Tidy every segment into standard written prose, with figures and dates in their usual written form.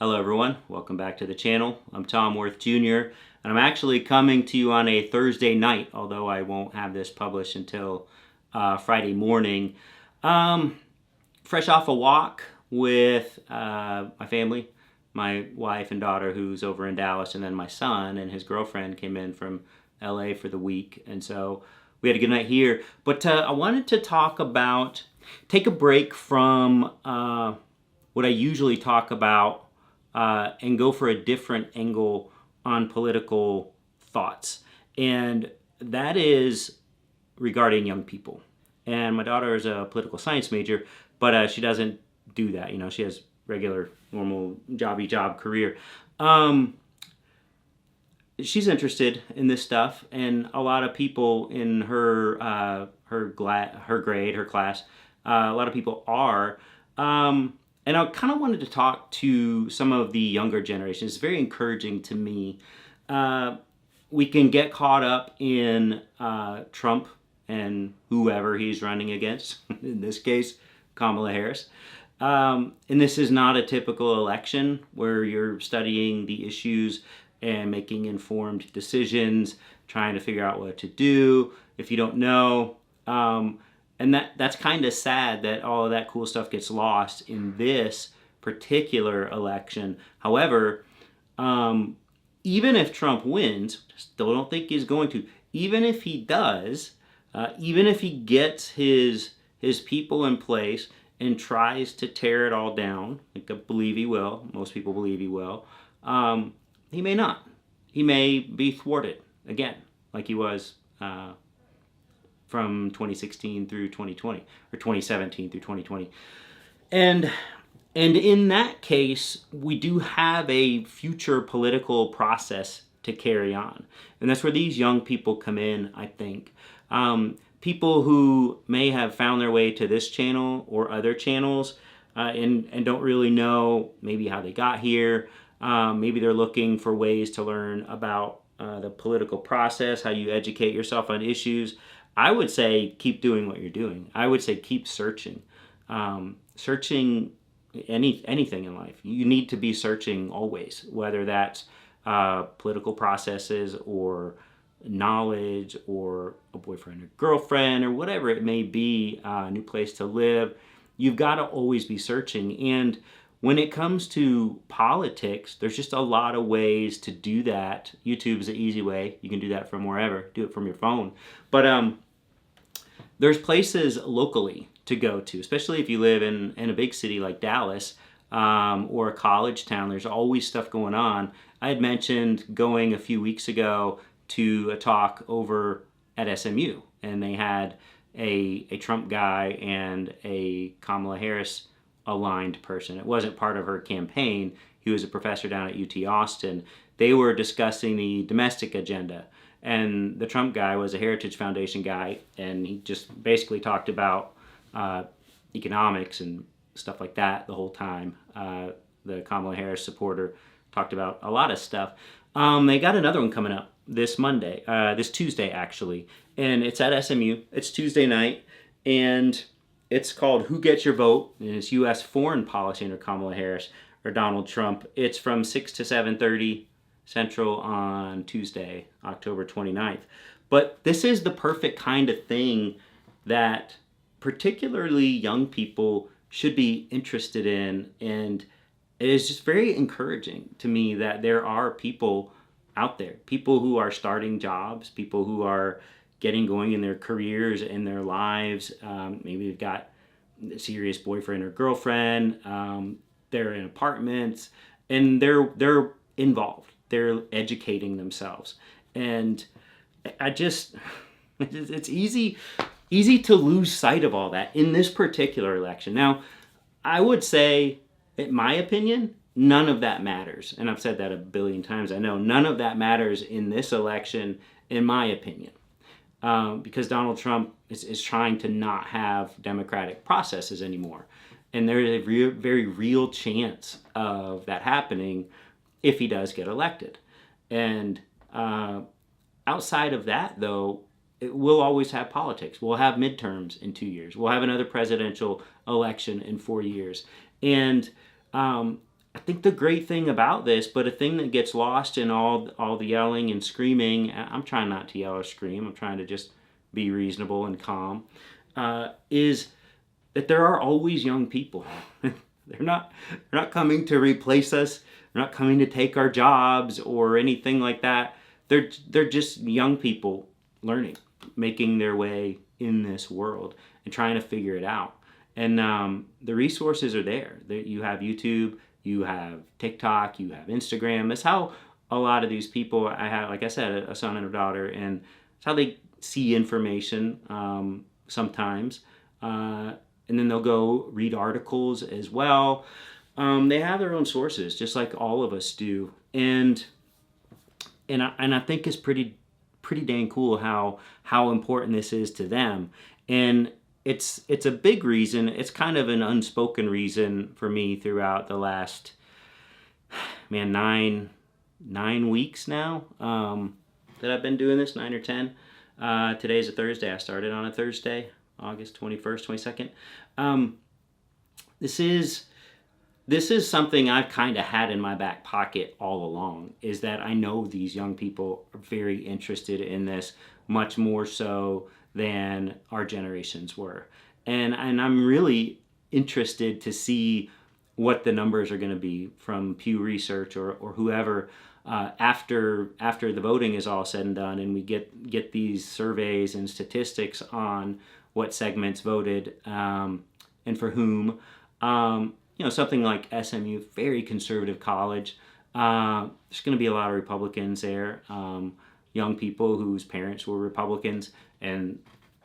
Hello everyone, welcome back to the channel. I'm Tom Worth Jr. and I'm actually coming to you on a Thursday night, although I won't have this published until Friday morning. Fresh off a walk with my family, my wife and daughter who's over in Dallas, and then my son and his girlfriend came in from LA for the week, and so we had a good night here. But I wanted to take a break from what I usually talk about and go for a different angle on political thoughts. And that is regarding young people. And my daughter is a political science major, but she doesn't do that. You know, she has regular, normal, job career. She's interested in this stuff, and a lot of people in her grade, her class, a lot of people are. And I kind of wanted to talk to some of the younger generations. It's very encouraging to me. We can get caught up in Trump and whoever he's running against, in this case, Kamala Harris. And this is not a typical election where you're studying the issues and making informed decisions, trying to figure out what to do if you don't know. And that's kind of sad that all of that cool stuff gets lost in this particular election. However, even if Trump wins, still don't think he's going to, even if he does, even if he gets his people in place and tries to tear it all down, like I believe he will, most people believe he will, he may not. He may be thwarted again, like he was from 2016 through 2020, or 2017 through 2020. And in that case, we do have a future political process to carry on. And that's where these young people come in, I think. People who may have found their way to this channel or other channels and don't really know maybe how they got here. Maybe they're looking for ways to learn about the political process, how you educate yourself on issues. I would say keep doing what you're doing. I would say keep searching. Searching anything in life. You need to be searching always, whether that's political processes or knowledge or a boyfriend or girlfriend or whatever it may be, a new place to live. You've got to always be searching. And when it comes to politics, there's just a lot of ways to do that. YouTube's the easy way. You can do that from wherever. Do it from your phone. But there's places locally to go to, especially if you live in a big city like Dallas or a college town. There's always stuff going on. I had mentioned going a few weeks ago to a talk over at SMU, and they had a Trump guy and a Kamala Harris aligned person. It wasn't part of her campaign. He was a professor down at UT Austin. They were discussing the domestic agenda. And the Trump guy was a Heritage Foundation guy, and he just basically talked about economics and stuff like that the whole time. The Kamala Harris supporter talked about a lot of stuff. They got another one coming up this Tuesday actually, and it's at SMU. It's Tuesday night, and it's called Who Gets Your Vote? And it's U.S. foreign policy under Kamala Harris or Donald Trump. It's from 6 to 7:30 Central on Tuesday, October 29th. But this is the perfect kind of thing that particularly young people should be interested in. And it is just very encouraging to me that there are people out there, people who are starting jobs, people who are getting going in their careers and their lives. Maybe they've got a serious boyfriend or girlfriend. They're in apartments, and they're involved. They're educating themselves. And it's easy to lose sight of all that in this particular election. Now, I would say, in my opinion, none of that matters. And I've said that a billion times. I know none of that matters in this election, in my opinion. Because Donald Trump is trying to not have democratic processes anymore. And there is a very real chance of that happening if he does get elected. And outside of that, though, we'll always have politics. We'll have midterms in 2 years. We'll have another presidential election in 4 years. And I think the great thing about this, but a thing that gets lost in all the yelling and screaming, I'm trying not to yell or scream, I'm trying to just be reasonable and calm, is that there are always young people. They're not coming to replace us. They're not coming to take our jobs or anything like that. They're just young people learning, making their way in this world and trying to figure it out. And the resources are there. You have YouTube, you have TikTok, you have Instagram. That's how a lot of these people, I have, like I said, a son and a daughter, and it's how they see information sometimes. And then they'll go read articles as well. They have their own sources, just like all of us do. And I think it's pretty dang cool how important this is to them. And it's a big reason. It's kind of an unspoken reason for me throughout the last nine weeks now that I've been doing this, 9 or 10. Today's a Thursday. I started on a Thursday, August 21st, 22nd. This is something I've kind of had in my back pocket all along, is that I know these young people are very interested in this, much more so than our generations were. And I'm really interested to see what the numbers are going to be from Pew Research or whoever after the voting is all said and done, and we get these surveys and statistics on what segments voted and for whom. Something like SMU, very conservative college. There's going to be a lot of Republicans there, young people whose parents were Republicans. And,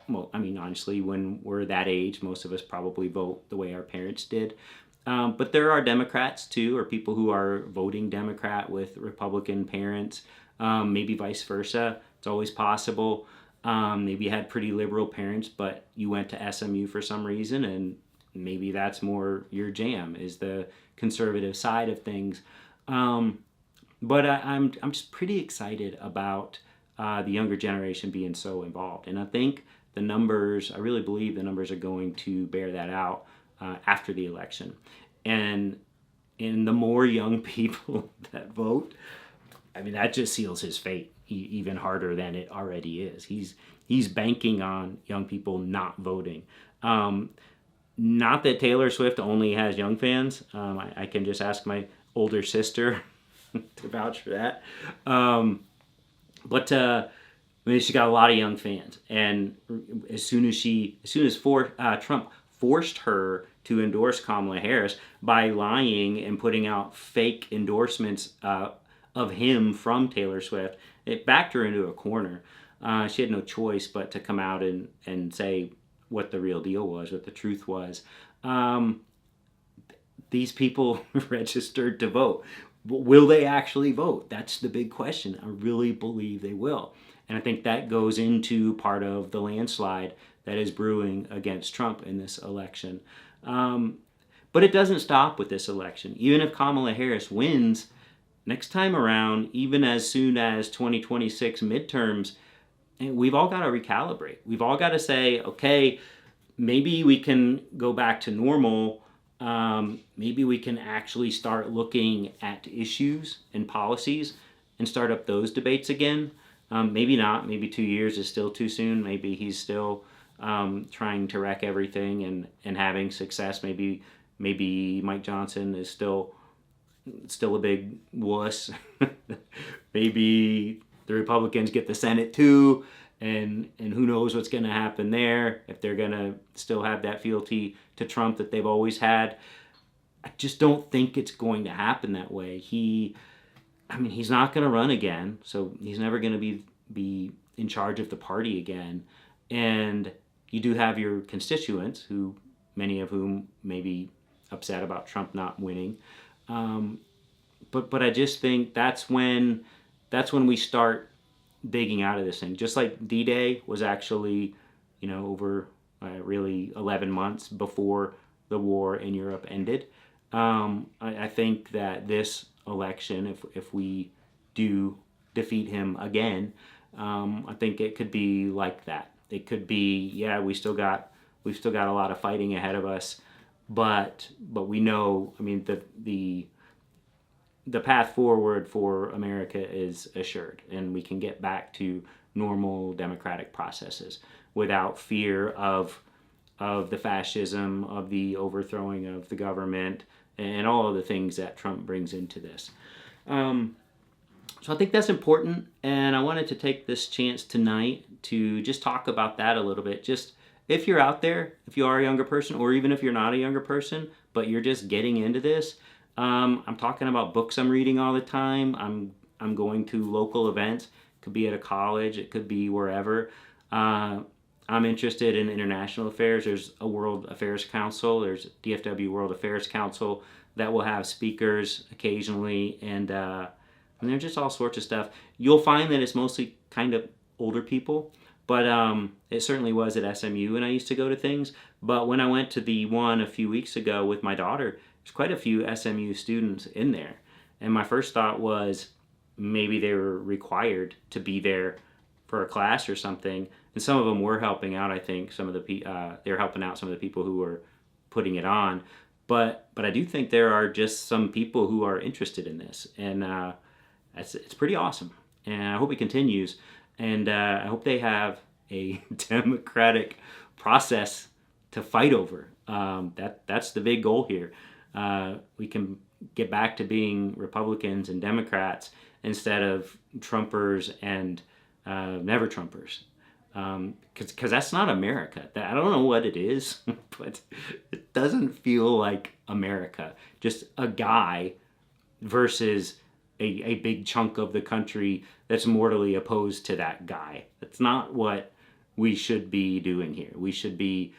honestly, when we're that age, most of us probably vote the way our parents did. But there are Democrats, too, or people who are voting Democrat with Republican parents, maybe vice versa. It's always possible. Maybe you had pretty liberal parents, but you went to SMU for some reason, and maybe that's more your jam, is the conservative side of things. But I'm just pretty excited about the younger generation being so involved. And I think I really believe the numbers are going to bear that out after the election. And the more young people that vote, that just seals his fate even harder than it already is. He's banking on young people not voting. Not that Taylor Swift only has young fans. I can just ask my older sister to vouch for that. But she's got a lot of young fans, and as soon as Trump forced her to endorse Kamala Harris by lying and putting out fake endorsements of him from Taylor Swift, it backed her into a corner. She had no choice but to come out and say what the real deal was, what the truth was. These people registered to vote. Will they actually vote? That's the big question. I really believe they will. And I think that goes into part of the landslide that is brewing against Trump in this election. But it doesn't stop with this election. Even if Kamala Harris wins next time around, even as soon as 2026 midterms, we've all got to recalibrate. We've all got to say, okay, maybe we can go back to normal. Maybe we can actually start looking at issues and policies and start up those debates again. Maybe not. Maybe 2 years is still too soon. Maybe he's still trying to wreck everything and having success. Maybe Mike Johnson is still a big wuss. Maybe the Republicans get the Senate too, and who knows what's going to happen there, if they're going to still have that fealty to Trump that they've always had. I just don't think it's going to happen that way. He's not going to run again, so he's never going to be in charge of the party again. And you do have your constituents, who many of whom may be upset about Trump not winning. But I just think that's when we start digging out of this thing. Just like D-Day was actually, over really 11 months before the war in Europe ended. I think that this election, if we do defeat him again, I think it could be like that. It could be, we've still got a lot of fighting ahead of us, but we know, the the path forward for America is assured, and we can get back to normal democratic processes without fear of the fascism, of the overthrowing of the government, and all of the things that Trump brings into this. So I think that's important, and I wanted to take this chance tonight to just talk about that a little bit. Just if you're out there, if you are a younger person, or even if you're not a younger person, but you're just getting into this, I'm talking about books I'm reading all the time. I'm going to local events. It could be at a college. It could be wherever. I'm interested in international affairs. There's a World Affairs Council. There's DFW World Affairs Council that will have speakers occasionally, and there's just all sorts of stuff. You'll find that it's mostly kind of older people, but it certainly was at SMU when I used to go to things. But when I went to the one a few weeks ago with my daughter, there's quite a few SMU students in there. And my first thought was maybe they were required to be there for a class or something. And some of them were helping out, I think. Some of the they were helping out some of the people who were putting it on. But I do think there are just some people who are interested in this. And it's pretty awesome, and I hope it continues, and I hope they have a democratic process to fight over. That's the big goal here. We can get back to being Republicans and Democrats instead of Trumpers and never Trumpers, because that's not America. I don't know what it is, but it doesn't feel like America. Just a guy versus a big chunk of the country that's mortally opposed to that guy. That's not what we should be doing here. We should be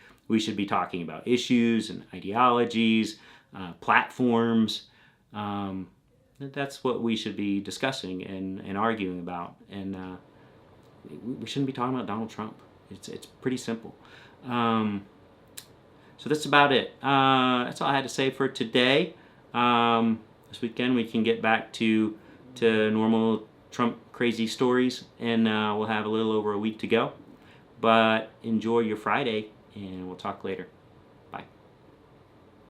talking about issues and ideologies, platforms. That's what we should be discussing and arguing about. And we shouldn't be talking about Donald Trump. It's pretty simple. So that's about it. That's all I had to say for today. This weekend we can get back to normal Trump crazy stories, and we'll have a little over a week to go. But enjoy your Friday, and we'll talk later.